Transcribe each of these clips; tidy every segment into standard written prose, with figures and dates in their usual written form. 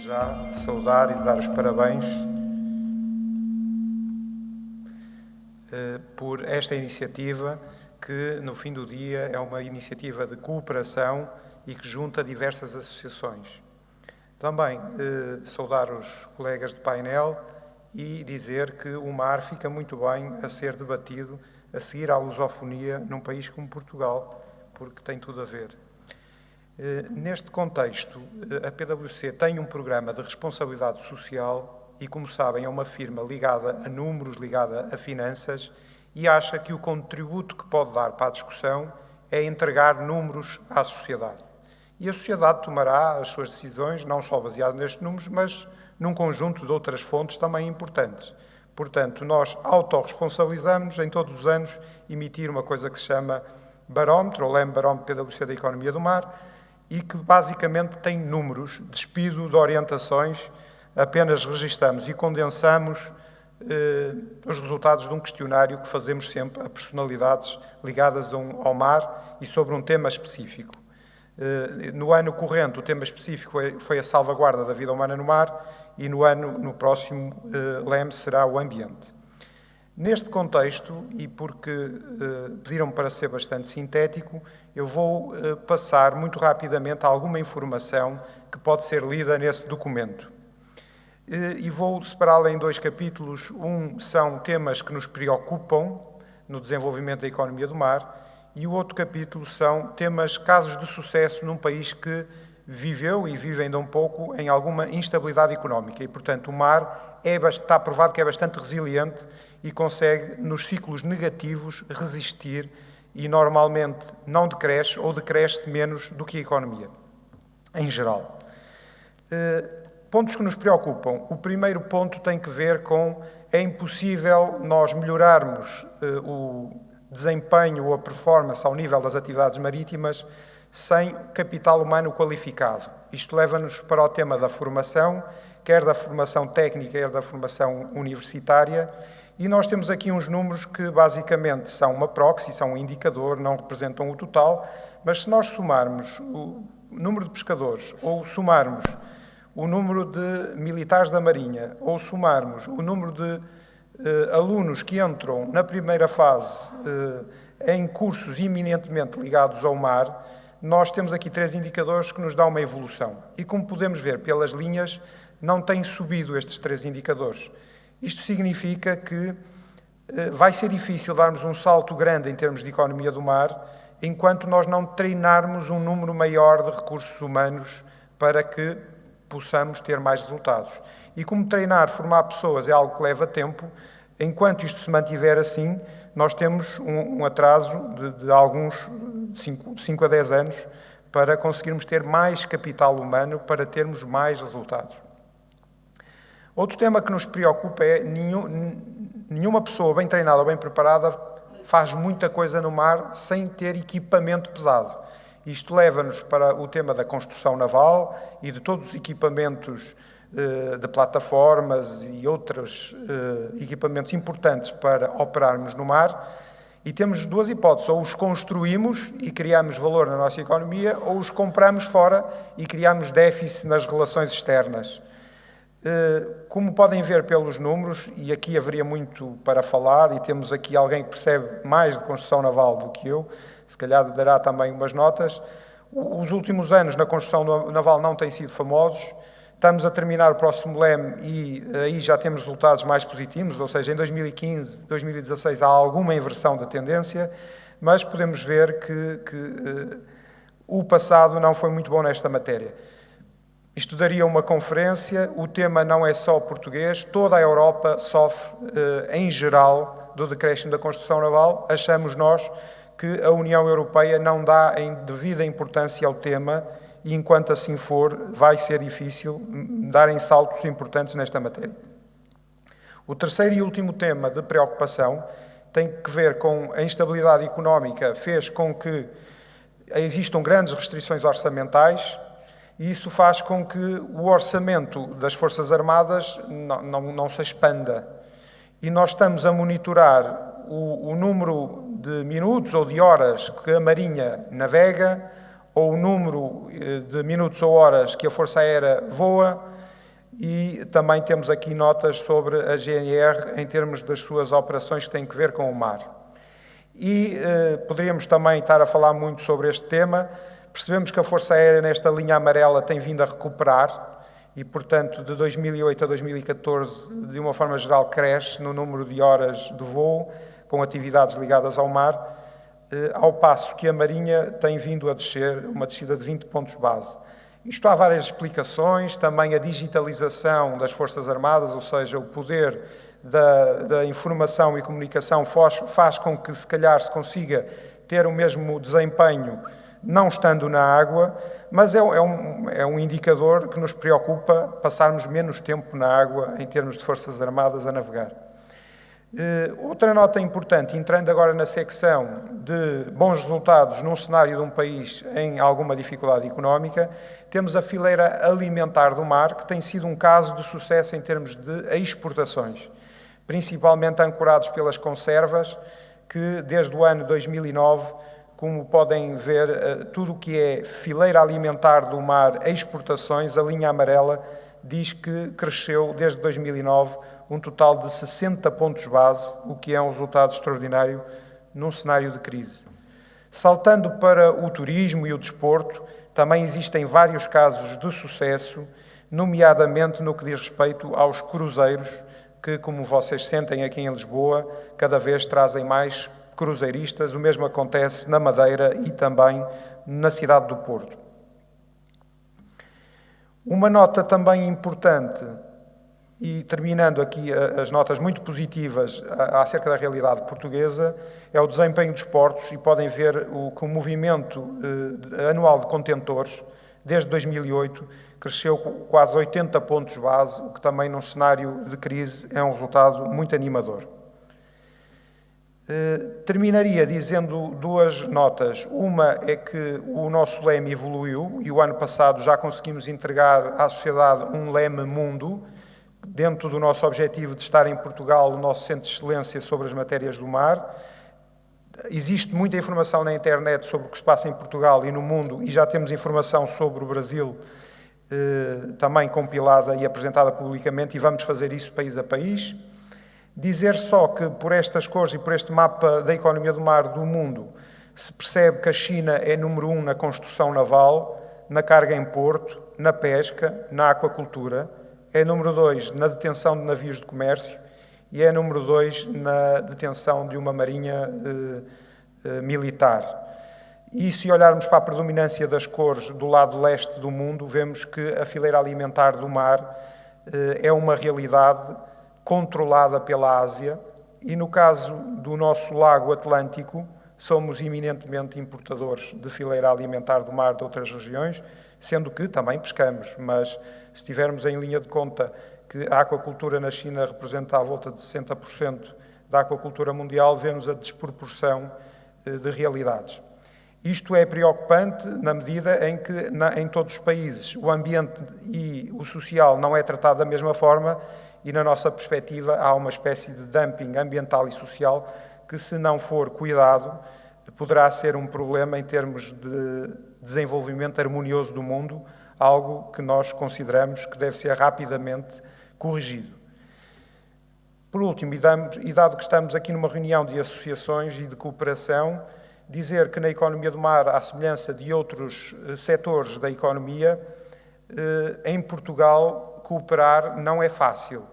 já de saudar e de dar os parabéns por esta iniciativa que, no fim do dia, é uma iniciativa de cooperação e que junta diversas associações. Também saudar os colegas de painel e dizer que o mar fica muito bem a ser debatido a seguir à lusofonia num país como Portugal, porque tem tudo a ver. Neste contexto, a PwC tem um programa de responsabilidade social e, como sabem, é uma firma ligada a números, ligada a finanças, e acha que o contributo que pode dar para a discussão é entregar números à sociedade. E a sociedade tomará as suas decisões, não só baseadas nestes números, mas num conjunto de outras fontes também importantes. Portanto, nós autorresponsabilizamos em todos os anos emitir uma coisa que se chama barómetro, ou Leme Barómetro PwC da Economia do Mar, e que basicamente tem números, despido de orientações, apenas registamos e condensamos os resultados de um questionário que fazemos sempre a personalidades ligadas ao mar e sobre um tema específico. No ano corrente, o tema específico foi a salvaguarda da vida humana no mar e no próximo Leme será o ambiente. Neste contexto, e porque pediram-me para ser bastante sintético, eu vou passar muito rapidamente alguma informação que pode ser lida nesse documento. E vou separá-la em dois capítulos. Um são temas que nos preocupam no desenvolvimento da economia do mar, e o outro capítulo são temas, casos de sucesso num país que viveu e vive ainda um pouco em alguma instabilidade económica. E, portanto, o mar está provado que é bastante resiliente e consegue, nos ciclos negativos, resistir e, normalmente, não decresce ou decresce menos do que a economia, em geral. Pontos que nos preocupam. O primeiro ponto tem que ver com é impossível nós melhorarmos o desempenho ou a performance ao nível das atividades marítimas sem capital humano qualificado. Isto leva-nos para o tema da formação, quer da formação técnica, quer da formação universitária, e nós temos aqui uns números que basicamente são uma proxy, são um indicador, não representam o total, mas se nós somarmos o número de pescadores, ou somarmos o número de militares da Marinha, ou somarmos o número de alunos que entram na primeira fase em cursos eminentemente ligados ao mar, nós temos aqui três indicadores que nos dão uma evolução. E como podemos ver pelas linhas, não têm subido estes três indicadores. Isto significa que vai ser difícil darmos um salto grande em termos de economia do mar, enquanto nós não treinarmos um número maior de recursos humanos para que possamos ter mais resultados. E como treinar, formar pessoas é algo que leva tempo, enquanto isto se mantiver assim, nós temos um atraso de alguns 5 a 10 anos para conseguirmos ter mais capital humano para termos mais resultados. Outro tema que nos preocupa é nenhuma pessoa bem treinada ou bem preparada faz muita coisa no mar sem ter equipamento pesado. Isto leva-nos para o tema da construção naval e de todos os equipamentos de plataformas e outros equipamentos importantes para operarmos no mar. E temos duas hipóteses: ou os construímos e criamos valor na nossa economia, ou os compramos fora e criamos déficit nas relações externas. Como podem ver pelos números, e aqui haveria muito para falar, e temos aqui alguém que percebe mais de construção naval do que eu, se calhar dará também umas notas. Os últimos anos na construção naval não têm sido famosos. Estamos a terminar o próximo Leme e aí já temos resultados mais positivos, ou seja, em 2015, 2016 há alguma inversão da tendência, mas podemos ver que o passado não foi muito bom nesta matéria. Isto daria uma conferência, o tema não é só português, toda a Europa sofre, em geral, do decréscimo da construção naval. Achamos nós que a União Europeia não dá em devida importância ao tema e, enquanto assim for, vai ser difícil darem saltos importantes nesta matéria. O terceiro e último tema de preocupação tem que ver com a instabilidade económica, fez com que existam grandes restrições orçamentais, e isso faz com que o orçamento das Forças Armadas não se expanda. E nós estamos a monitorar o número de minutos ou de horas que a Marinha navega, ou o número de minutos ou horas que a Força Aérea voa, E também temos aqui notas sobre a GNR em termos das suas operações que têm que ver com o mar. E poderíamos também estar a falar muito sobre este tema. Percebemos que a Força Aérea nesta linha amarela tem vindo a recuperar e, portanto, de 2008 a 2014, de uma forma geral, cresce no número de horas de voo com atividades ligadas ao mar, ao passo que a Marinha tem vindo a descer, uma descida de 20 pontos base. Isto há várias explicações, também a digitalização das Forças Armadas, ou seja, o poder da informação e comunicação faz com que, se calhar, se consiga ter o mesmo desempenho não estando na água, mas é um indicador que nos preocupa passarmos menos tempo na água em termos de Forças Armadas a navegar. Outra nota importante, entrando agora na secção de bons resultados num cenário de um país em alguma dificuldade económica, temos a fileira alimentar do mar, que tem sido um caso de sucesso em termos de exportações, principalmente ancorados pelas conservas, que desde o ano 2009, como podem ver, tudo o que é fileira alimentar do mar, exportações, a linha amarela diz que cresceu desde 2009 um total de 60 pontos base, o que é um resultado extraordinário num cenário de crise. Saltando para o turismo e o desporto, também existem vários casos de sucesso, nomeadamente no que diz respeito aos cruzeiros, que, como vocês sentem aqui em Lisboa, cada vez trazem mais cruzeiristas. O mesmo acontece na Madeira e também na cidade do Porto. Uma nota também importante, e terminando aqui as notas muito positivas acerca da realidade portuguesa, é o desempenho dos portos, e podem ver que o movimento anual de contentores, desde 2008, cresceu quase 80 pontos base, o que também num cenário de crise é um resultado muito animador. Terminaria dizendo duas notas. Uma é que o nosso leme evoluiu e o ano passado já conseguimos entregar à sociedade um leme mundo, dentro do nosso objetivo de estar em Portugal, o nosso centro de excelência sobre as matérias do mar. Existe muita informação na internet sobre o que se passa em Portugal e no mundo, e já temos informação sobre o Brasil também compilada e apresentada publicamente, e vamos fazer isso país a país. Dizer só que, por estas cores e por este mapa da economia do mar do mundo, se percebe que a China é número 1 na construção naval, na carga em porto, na pesca, na aquacultura, é número 2 na detenção de navios de comércio e é número 2 na detenção de uma marinha militar. E se olharmos para a predominância das cores do lado leste do mundo, vemos que a fileira alimentar do mar é uma realidade controlada pela Ásia, e no caso do nosso lago Atlântico, somos eminentemente importadores de fileira alimentar do mar de outras regiões, sendo que também pescamos, mas se tivermos em linha de conta que a aquacultura na China representa à volta de 60% da aquacultura mundial, vemos a desproporção de realidades. Isto é preocupante na medida em que, em todos os países, o ambiente e o social não é tratado da mesma forma, e, na nossa perspectiva, há uma espécie de dumping ambiental e social que, se não for cuidado, poderá ser um problema em termos de desenvolvimento harmonioso do mundo, algo que nós consideramos que deve ser rapidamente corrigido. Por último, e dado que estamos aqui numa reunião de associações e de cooperação, dizer que na economia do mar, à semelhança de outros setores da economia, em Portugal, cooperar não é fácil.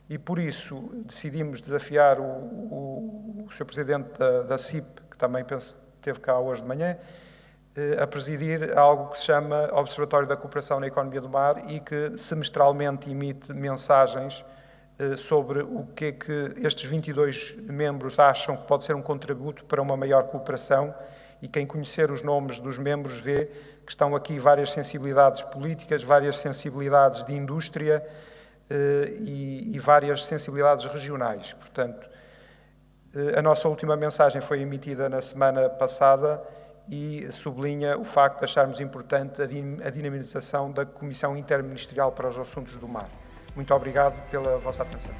E, por isso, decidimos desafiar o Sr. Presidente da CIP, que também penso que esteve cá hoje de manhã, a presidir algo que se chama Observatório da Cooperação na Economia do Mar e que semestralmente emite mensagens sobre o que é que estes 22 membros acham que pode ser um contributo para uma maior cooperação, e quem conhecer os nomes dos membros vê que estão aqui várias sensibilidades políticas, várias sensibilidades de indústria, e várias sensibilidades regionais. Portanto, a nossa última mensagem foi emitida na semana passada e sublinha o facto de acharmos importante a dinamização da Comissão Interministerial para os Assuntos do Mar. Muito obrigado pela vossa atenção.